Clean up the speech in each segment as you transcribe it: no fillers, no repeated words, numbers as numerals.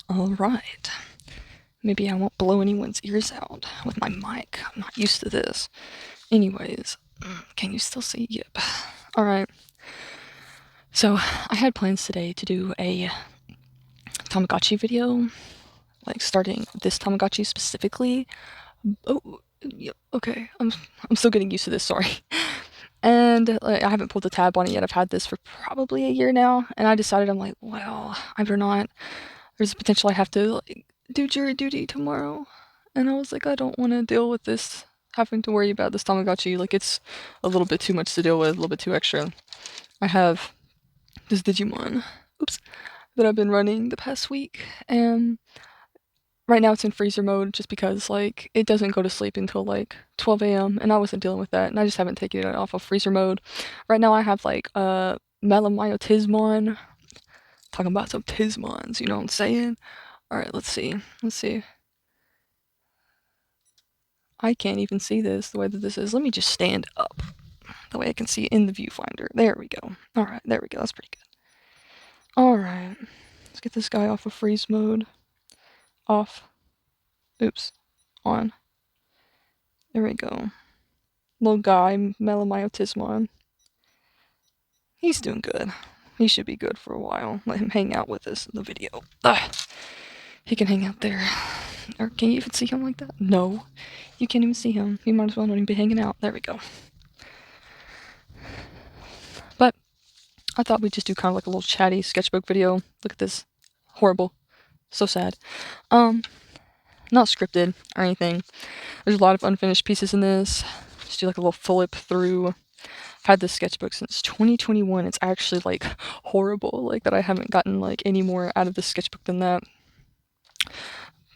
Alright. Maybe I won't blow anyone's ears out with my mic. I'm not used to this. Anyways, can you still see? Yep. Alright. So, I had plans today to do a Tamagotchi video. Like, starting this Tamagotchi specifically. Oh, yep, okay. I'm still getting used to this, sorry. And like, I haven't pulled the tab on it yet. I've had this for probably a year now. And I decided, I'm like, well, I better not. There's a potential I have to like, do jury duty tomorrow. And I was like, I don't want to deal with this, having to worry about this Tamagotchi. Like, it's a little bit too much to deal with, a little bit too extra. I have this Digimon, oops, that I've been running the past week. And right now it's in freezer mode just because, like, it doesn't go to sleep until, like, 12 a.m. And I wasn't dealing with that. And I just haven't taken it off of freezer mode. Right now I have, like, Malamyotismon. Talking about some Tismons, you know what I'm saying? Alright, let's see. Let's see. I can't even see this the way that this is. Let me just stand up. The way I can see it in the viewfinder. There we go. Alright, there we go. That's pretty good. Alright. Let's get this guy off of freeze mode. Off. Oops. On. There we go. Little guy, Melamyotismon. He's doing good. He should be good for a while. Let him hang out with us in the video. Ugh. He can hang out there. Or can you even see him like that? No. You can't even see him. He might as well not even be hanging out. There we go. But I thought we'd just do kind of like a little chatty sketchbook video. Look at this. Horrible. So sad. Not scripted or anything. There's a lot of unfinished pieces in this. Just do like a little flip through. I've had this sketchbook since 2021. It's actually like horrible, like that I haven't gotten like any more out of this sketchbook than that.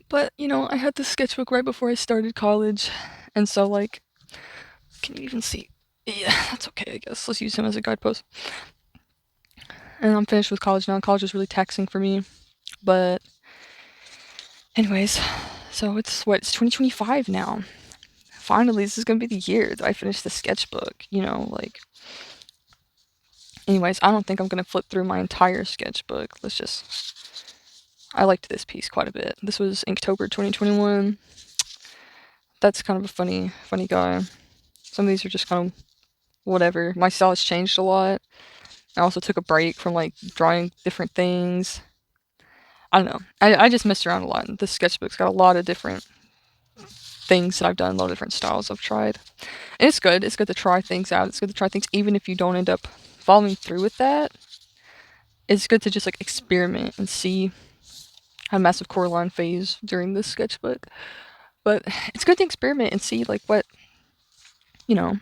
But, you know, I had this sketchbook right before I started college, and so, like, can you even see? Yeah, that's okay, I guess. Let's use him as a guidepost. And I'm finished with college now. College is really taxing for me, but anyways, so it's 2025 now. Finally, this is gonna be the year that I finish the sketchbook, you know, like. Anyways, I don't think I'm gonna flip through my entire sketchbook. I liked this piece quite a bit. This was Inktober 2021. That's kind of a funny guy. Some of these are just kind of whatever. My style has changed a lot. I also took a break from like drawing different things. I don't know. I just messed around a lot. This sketchbook's got a lot of different things that I've done, a lot of different styles I've tried. And it's good. It's good to try things out. It's good to try things even if you don't end up following through with that. It's good to just like experiment and see. I had a massive core line phase during this sketchbook. But it's good to experiment and see like what, you know,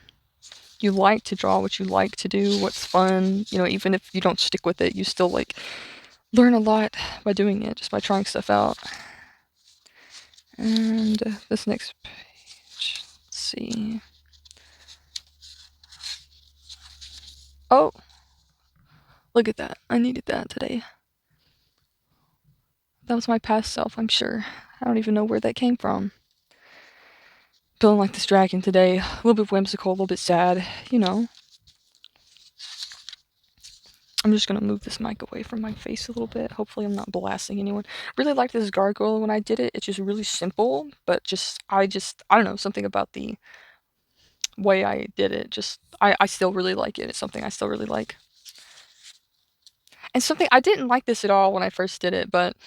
you like to draw, what you like to do, what's fun. You know, even if you don't stick with it, you still like learn a lot by doing it, just by trying stuff out. And this next page, let's see. Oh, look at that. I needed that today. That was my past self, I'm sure. I don't even know where that came from. Feeling like this dragon today. A little bit whimsical, a little bit sad, you know. I'm just gonna move this mic away from my face a little bit. Hopefully I'm not blasting anyone. Really liked this gargoyle when I did it. It's just really simple, but I don't know, something about the way I did it. I still really like it. It's something I still really like. And something I didn't like this at all when I first did it, but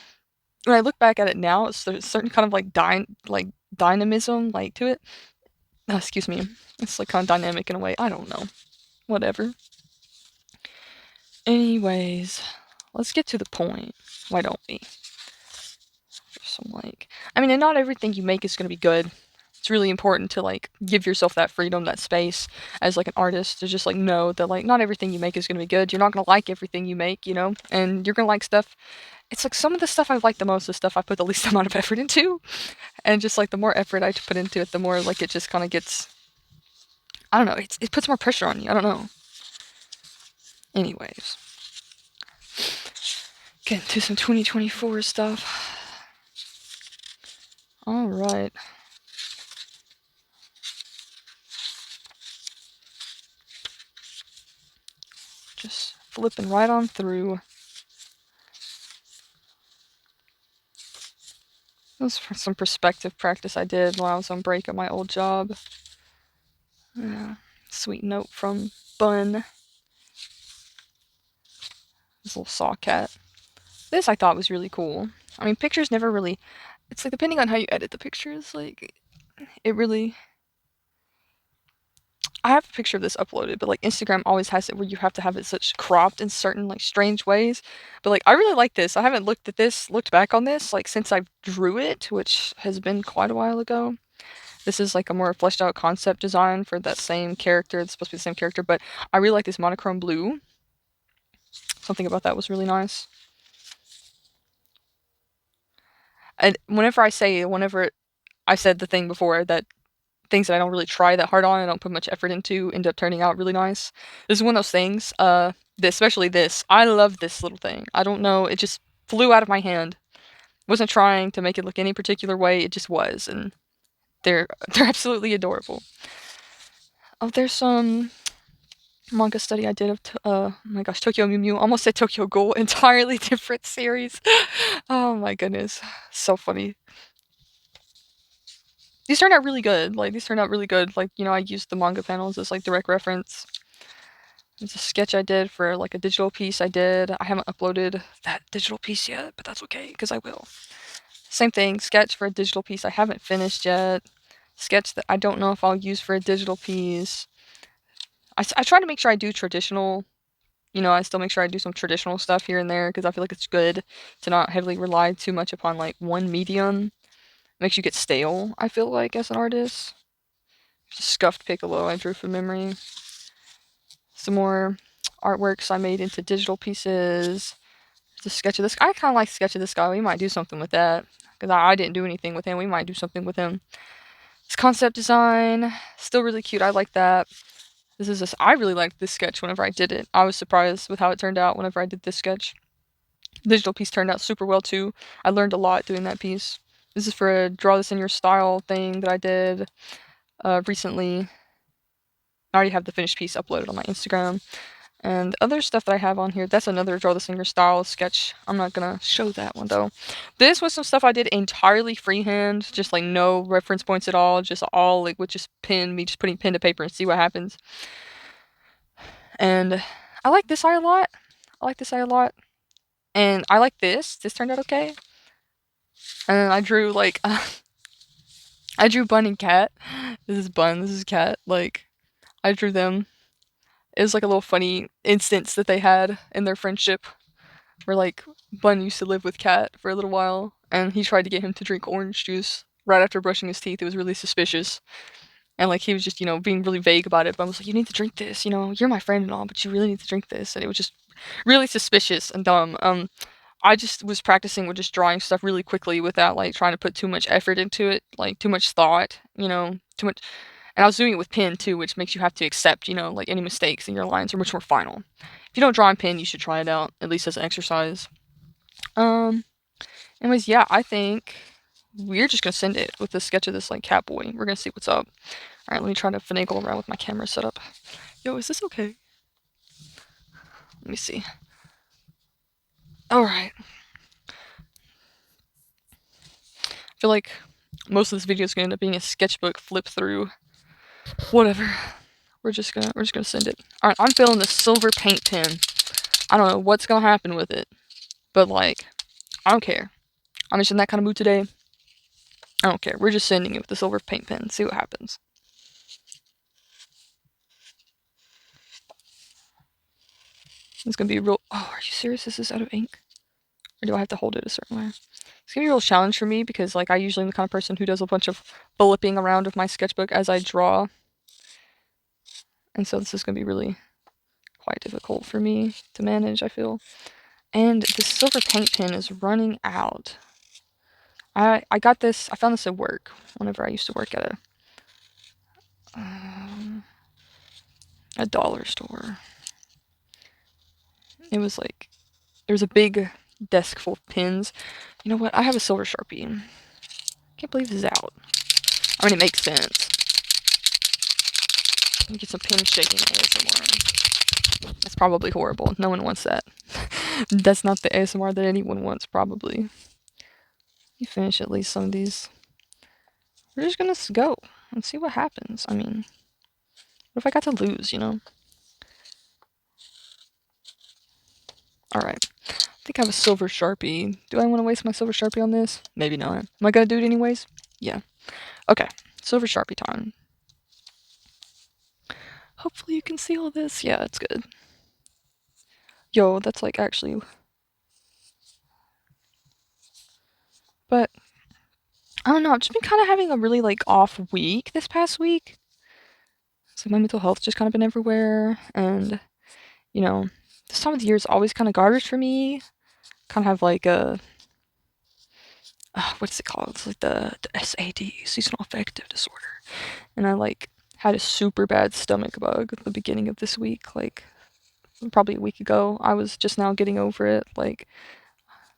when I look back at it now, it's a certain kind of like dynamism like to it. Oh, excuse me. It's like kind of dynamic in a way. I don't know. Whatever. Anyways, let's get to the point. Why don't we? There's some like, I mean, and not everything you make is gonna be good. It's really important to like give yourself that freedom, that space as like an artist to just like know that like not everything you make is gonna be good. You're not gonna like everything you make, you know, and you're gonna like stuff. It's like some of the stuff I like the most is stuff I put the least amount of effort into, and just like the more effort I put into it, the more like it just kind of gets. I don't know. It puts more pressure on you. I don't know. Anyways, getting to some 2024 stuff. All right. Just flipping right on through. This was some perspective practice I did while I was on break at my old job. Yeah. Sweet note from Bun. This little saw cat. This I thought was really cool. I mean, pictures never really. It's like depending on how you edit the pictures, like it really. I have a picture of this uploaded, but like Instagram always has it where you have to have it such cropped in certain like strange ways. But like I really like this. I haven't looked back on this like since I drew it, which has been quite a while ago. This is like a more fleshed out concept design for that same character. It's supposed to be the same character, but I really like this monochrome blue. Something about that was really nice. And whenever I said the thing before that things that I don't really try that hard on, I don't put much effort into, end up turning out really nice. This is one of those things. Especially this. I love this little thing. I don't know. It just flew out of my hand. Wasn't trying to make it look any particular way. It just was, and they're absolutely adorable. Oh, there's some manga study I did of oh my gosh, Tokyo Mew Mew. Almost said Tokyo Ghoul. Entirely different series. Oh my goodness, so funny. These turned out really good. Like these turned out really good. Like I used the manga panels as like direct reference. It's a sketch I did for like a digital piece I did. I haven't uploaded that digital piece yet, but that's okay because I will. Same thing, sketch for a digital piece I haven't finished yet. Sketch that I don't know if I'll use for a digital piece. I try to make sure I do traditional. I still make sure I do some traditional stuff here and there because I feel like it's good to not heavily rely too much upon like one medium. It makes you get stale, I feel like, as an artist. Just scuffed Piccolo I drew from memory. Some more artworks I made into digital pieces. The sketch of this guy. I kind of like the sketch of this guy. We might do something with that because I didn't do anything with him. We might do something with him. This concept design, still really cute. I like that. I really liked this sketch whenever I did it. I was surprised with how it turned out whenever I did this sketch. The digital piece turned out super well too. I learned a lot doing that piece. This is for a draw this in your style thing that I did recently. I already have the finished piece uploaded on my Instagram. And the other stuff that I have on here, that's another draw this in your style sketch. I'm not gonna show that one though. This was some stuff I did entirely freehand, just like no reference points at all, just all like with just just putting pen to paper and see what happens. And I like this eye a lot. And I like this. This turned out okay. And I drew like I drew Bun and Cat. This is Bun, this is Cat. Like I drew them. It was like a little funny instance that they had in their friendship where like Bun used to live with Cat for a little while and he tried to get him to drink orange juice right after brushing his teeth. It was really suspicious. And like he was just, being really vague about it. But I was like, you need to drink this, you're my friend and all, but you really need to drink this. And it was just really suspicious and dumb. I just was practicing with just drawing stuff really quickly without like trying to put too much effort into it, like too much thought, too much. And I was doing it with pen too, which makes you have to accept, like any mistakes in your lines are much more final. If you don't draw in pen, you should try it out, at least as an exercise. Anyways, yeah, I think we're just gonna send it with a sketch of this like cat boy. We're gonna see what's up. Alright, let me try to finagle around with my camera setup. Yo, is this okay? Let me see. Alright. I feel like most of this video is gonna end up being a sketchbook flip through. Whatever. We're just gonna send it. Alright, I'm filling the silver paint pen. I don't know what's gonna happen with it. But like, I don't care. I'm just in that kind of mood today. I don't care. We're just sending it with the silver paint pen. See what happens. It's gonna be a real. Oh, are you serious? Is this out of ink? Or do I have to hold it a certain way? It's gonna be a real challenge for me because, like, I usually am the kind of person who does a bunch of flipping around of my sketchbook as I draw. And so this is gonna be really quite difficult for me to manage, I feel. And the silver paint pen is running out. I got this. I found this at work whenever I used to work at a dollar store. It was like there was a big desk full of pins. You know what? I have a silver Sharpie. Can't believe this is out. I mean, it makes sense. Let me get some pin shaking ASMR. That's probably horrible. No one wants that. That's not the ASMR that anyone wants, probably. You finish at least some of these. We're just gonna go and see what happens. I mean, what if I got to lose, you know? Alright. I think I have a silver Sharpie. Do I want to waste my silver Sharpie on this? Maybe not. Am I gonna do it anyways? Yeah. Okay. Silver Sharpie time. Hopefully you can see all this. Yeah, it's good. Yo, that's like actually... But, I don't know, I've just been kind of having a really like off week this past week. So my mental health's just kind of been everywhere, and, you know, this time of the year is always kind of garbage for me. Kind of have like a... what's it called? It's like the SAD, seasonal affective disorder. And I like had a super bad stomach bug at the beginning of this week, like probably a week ago. I was just now getting over it, like,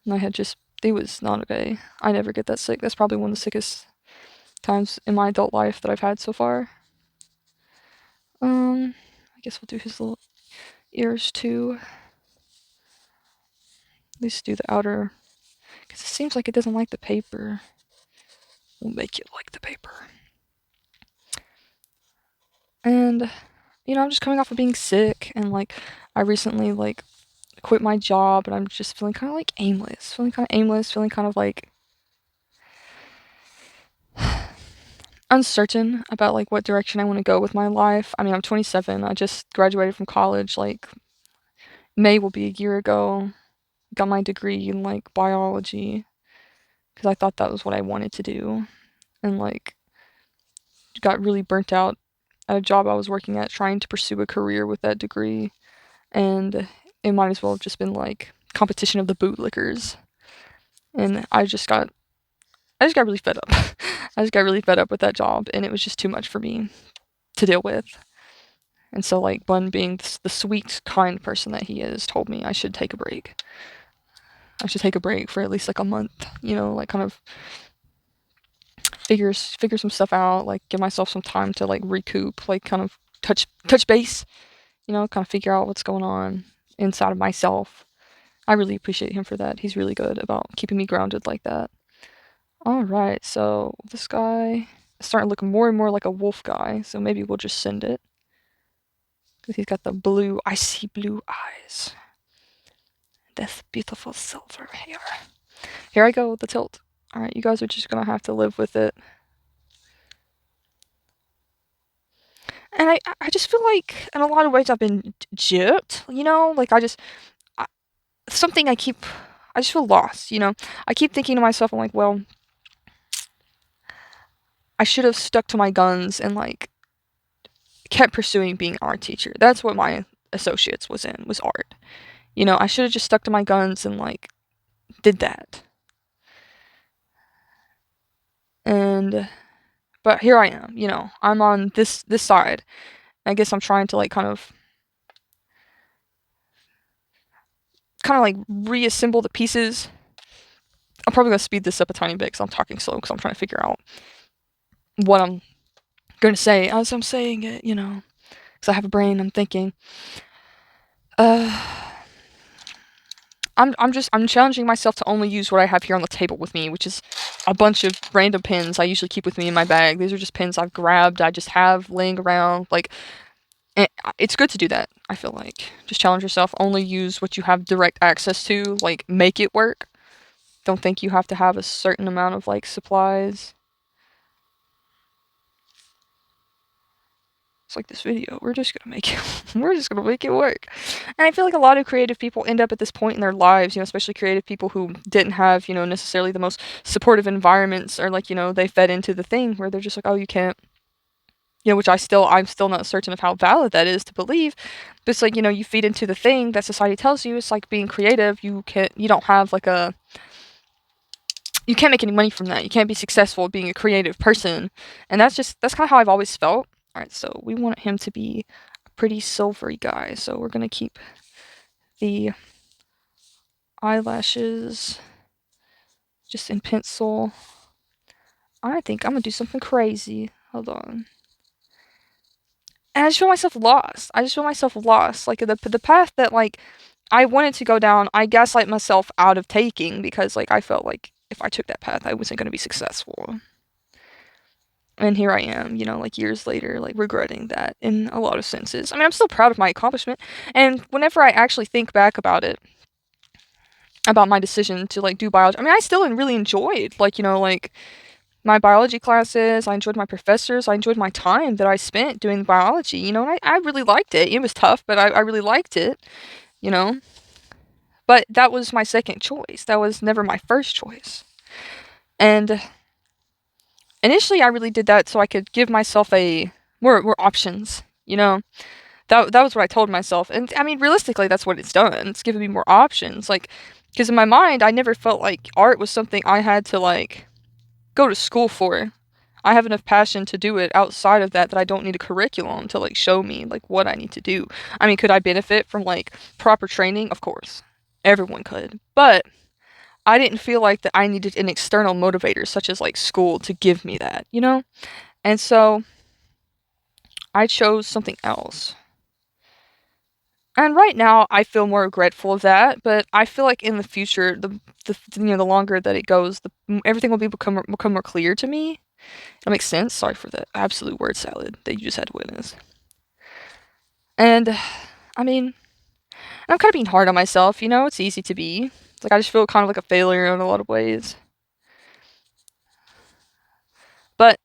and I had just, it was not okay. I never get that sick. That's probably one of the sickest times in my adult life that I've had so far. I guess we'll do his little ears too. At least do the outer, because it seems like it doesn't like the paper. We'll make it like the paper. And, you know, I'm just coming off of being sick, and like, I recently like quit my job, and I'm just feeling kind of like aimless. Feeling kind of like uncertain about like what direction I want to go with my life. I mean, I'm 27. I just graduated from college. Like, May will be a year ago. Got my degree in like biology because I thought that was what I wanted to do, and like got really burnt out at a job I was working at trying to pursue a career with that degree, and it might as well have just been like competition of the bootlickers. And I just got really fed up. I just got really fed up with that job, and it was just too much for me to deal with. And so, like, Bun, being the sweet, kind person that he is, told me I should take a break. I should take a break for at least like a month, you know, like kind of figure some stuff out, like give myself some time to like recoup, like kind of touch base, you know, kind of figure out what's going on inside of myself. I really appreciate him for that. He's really good about keeping me grounded like that. Alright, so this guy is starting to look more and more like a wolf guy, so maybe we'll just send it. Because he's got the blue, icy blue eyes. This beautiful silver hair. Here I go with the tilt. Alright, you guys are just gonna have to live with it. And I just feel like, in a lot of ways, I've been gypped, you know? Like, I just feel lost, you know? I keep thinking to myself, I'm like, well, I should have stuck to my guns and, like, kept pursuing being an art teacher. That's what my associates was art. You know, I should have just stuck to my guns and, like, did that. But here I am, you know, I'm on this side. I guess I'm trying to, like, kind of like reassemble the pieces. I'm probably gonna speed this up a tiny bit because I'm talking slow because I'm trying to figure out what I'm gonna say as I'm saying it, you know, because I have a brain. I'm thinking. I'm challenging myself to only use what I have here on the table with me, which is a bunch of random pins I usually keep with me in my bag. These are just pins I've grabbed, I just have laying around. Like, it's good to do that, I feel like. Just challenge yourself, only use what you have direct access to, like, make it work. Don't think you have to have a certain amount of, like, supplies. It's like this video, we're just gonna make it work. And I feel like a lot of creative people end up at this point in their lives, you know, especially creative people who didn't have, you know, necessarily the most supportive environments, or like, you know, they fed into the thing where they're just like, oh, you can't, you know, which I'm still not certain of how valid that is to believe. But it's like, you know, you feed into the thing that society tells you. It's like being creative, you don't have like you can't make any money from that. You can't be successful being a creative person. And that's kind of how I've always felt. Alright, so we want him to be a pretty silvery guy, so we're gonna keep the eyelashes just in pencil. I think I'm gonna do something crazy. Hold on. And I just feel myself lost. Like, the path that, like, I wanted to go down, I gaslight myself out of taking, because, like, I felt like if I took that path, I wasn't going to be successful. And here I am, you know, like years later, like regretting that in a lot of senses. I mean, I'm still proud of my accomplishment. And whenever I actually think back about it, about my decision to like do biology, I mean, I still really enjoyed, like, you know, like my biology classes. I enjoyed my professors. I enjoyed my time that I spent doing biology, you know, and I really liked it. It was tough, but I really liked it, you know. But that was my second choice. That was never my first choice. And initially, I really did that so I could give myself more options, you know. That was what I told myself. And I mean, realistically, that's what it's done. It's given me more options. Like, because in my mind, I never felt like art was something I had to like go to school for. I have enough passion to do it outside of that I don't need a curriculum to like show me like what I need to do. I mean, could I benefit from like proper training? Of course. Everyone could. But I didn't feel like that I needed an external motivator such as like school to give me that, you know? And so I chose something else. And right now I feel more regretful of that, but I feel like in the future the you know the longer that it goes, everything will become more clear to me. That makes sense. Sorry for the absolute word salad that you just had to witness. And I mean, I'm kind of being hard on myself, you know? It's easy to be. It's like I just feel kind of like a failure in a lot of ways. But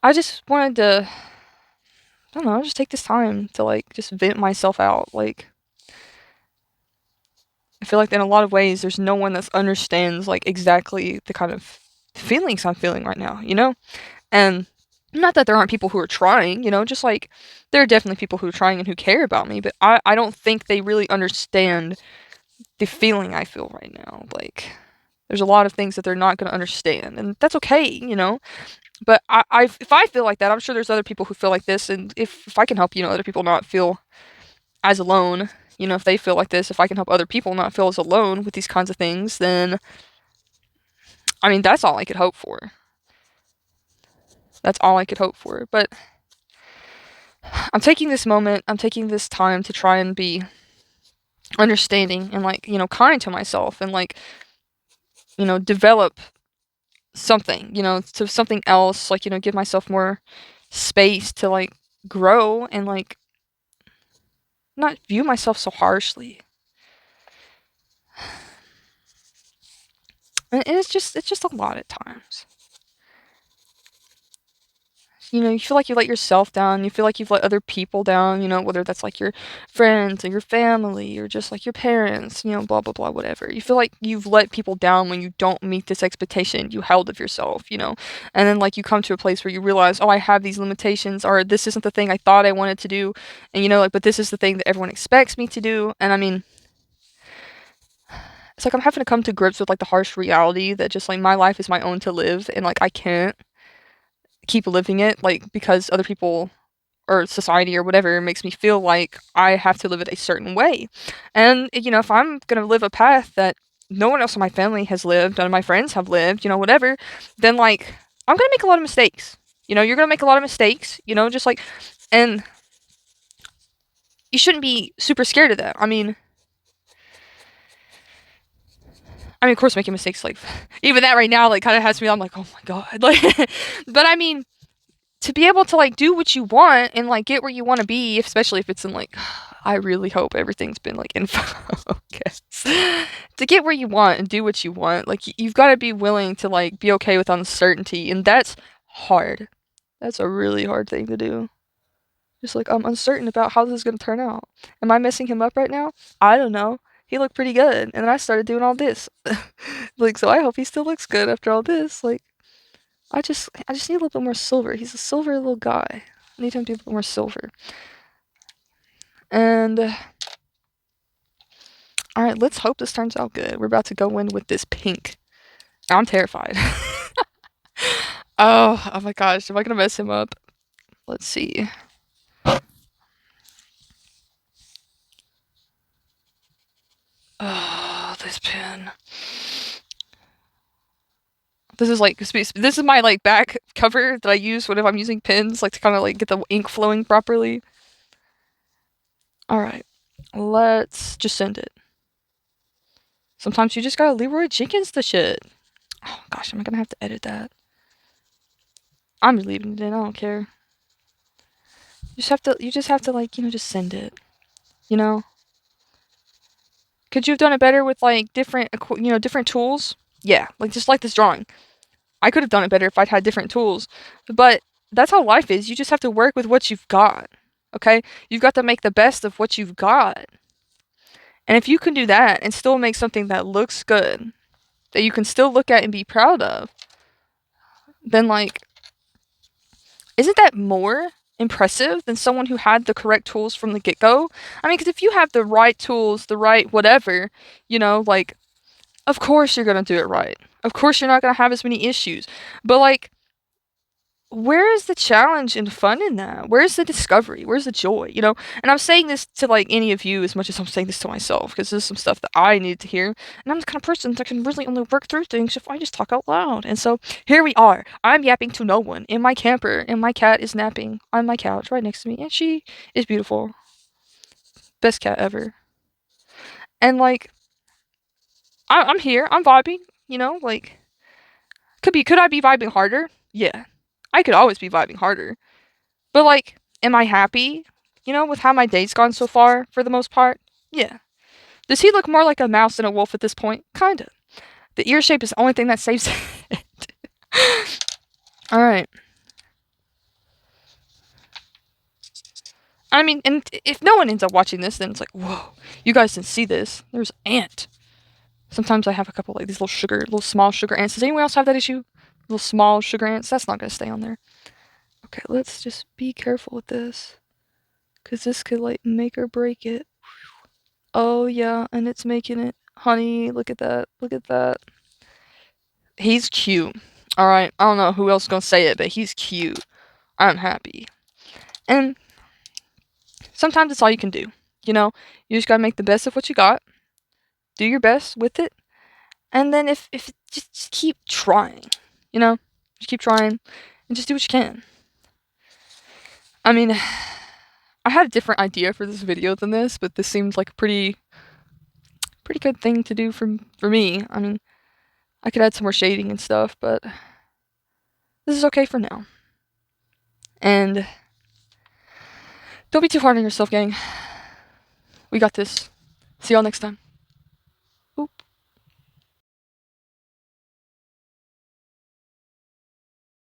I just wanted to, I don't know, just take this time to like just vent myself out. Like, I feel like in a lot of ways there's no one that understands like exactly the kind of feelings I'm feeling right now, you know? And not that there aren't people who are trying, you know, just like there are definitely people who are trying and who care about me, but I don't think they really understand the feeling I feel right now. Like, there's a lot of things that they're not going to understand, and that's okay, you know? But if I feel like that, I'm sure there's other people who feel like this, and if I can help, you know, other people not feel as alone, you know, if they feel like this, if I can help other people not feel as alone with these kinds of things, then, I mean, that's all I could hope for. That's all I could hope for. But I'm taking this moment, I'm taking this time to try and be understanding and, like, you know, kind to myself and, like, you know, develop something, you know, to something else, like, you know, give myself more space to, like, grow and, like, not view myself so harshly. And it's just a lot at times. You know, you feel like you let yourself down, you feel like you've let other people down, you know, whether that's like your friends or your family or just like your parents, you know, blah blah blah, whatever. You feel like you've let people down when you don't meet this expectation you held of yourself, you know. And then like you come to a place where you realize, oh, I have these limitations, or this isn't the thing I thought I wanted to do, and you know, like, but this is the thing that everyone expects me to do. And I mean, it's like I'm having to come to grips with like the harsh reality that just like my life is my own to live, and like I can't keep living it like because other people or society or whatever makes me feel like I have to live it a certain way. And you know, if I'm going to live a path that no one else in my family has lived, none of my friends have lived, you know, whatever, then like I'm going to make a lot of mistakes. You know, you're going to make a lot of mistakes, you know, just like, and you shouldn't be super scared of that. I mean, of course, making mistakes, like, even that right now, like, kind of has me, I'm like, oh my god, like, but I mean, to be able to like do what you want and like get where you want to be, especially if it's in like, I really hope everything's been like in focus. To get where you want and do what you want, like you've got to be willing to like be okay with uncertainty, and that's hard. That's a really hard thing to do. Just like I'm uncertain about how this is gonna turn out. Am I messing him up right now? I don't know. He looked pretty good, and then I started doing all this. Like, so I hope he still looks good after all this. Like, I just need a little bit more silver. He's a silver little guy. I need him to be a little more silver. And all right, let's hope this turns out good. We're about to go in with this pink. I'm terrified. Oh my gosh, am I gonna mess him up? Let's see. Oh, this pen. This is like this is my like back cover that I use whenever I'm using pens, like to kind of like get the ink flowing properly. All right, let's just send it. Sometimes you just gotta Leroy Jenkins the shit. Oh gosh, am I gonna have to edit that? I'm leaving it in, I don't care. You just have to like, just send it. You know? Could you have done it better with like different tools? Yeah, like just like this drawing. I could have done it better if I'd had different tools. But that's how life is. You just have to work with what you've got. Okay? You've got to make the best of what you've got. And if you can do that and still make something that looks good, that you can still look at and be proud of, then like, isn't that more impressive than someone who had the correct tools from the get-go? I mean, because if you have the right tools, the right whatever, like, of course you're gonna do it right. Of course you're not gonna have as many issues. But like, where is the challenge and fun in that? Where's the discovery? Where's the joy? And I'm saying this to like any of you as much as I'm saying this to myself, because this is some stuff that I need to hear. And I'm the kind of person that can really only work through things if I just talk out loud. And so here we are. I'm yapping to no one in my camper, and my cat is napping on my couch right next to me, and she is beautiful. Best cat ever. And like, I'm here. I'm vibing. Like, could I be vibing harder? Yeah, I could always be vibing harder. But like, am I happy? With how my day's gone so far, for the most part? Yeah. Does he look more like a mouse than a wolf at this point? Kinda. The ear shape is the only thing that saves it. Alright. I mean, and if no one ends up watching this, then it's like, whoa, you guys didn't see this. There's an ant. Sometimes I have a couple like these little small sugar ants. Does anyone else have that issue? Little small sugar ants? That's not gonna stay on there. Okay, let's just be careful with this. Because this could like make or break it. Oh yeah, and it's making it. Honey, look at that. Look at that. He's cute. Alright, I don't know who else is gonna say it, but he's cute. I'm happy. And sometimes it's all you can do. You just gotta make the best of what you got. Do your best with it. And then if just keep trying. Just keep trying and just do what you can. I mean, I had a different idea for this video than this, but this seemed like a pretty good thing to do for me. I mean, I could add some more shading and stuff, but this is okay for now. And don't be too hard on yourself, gang. We got this. See y'all next time. Oop.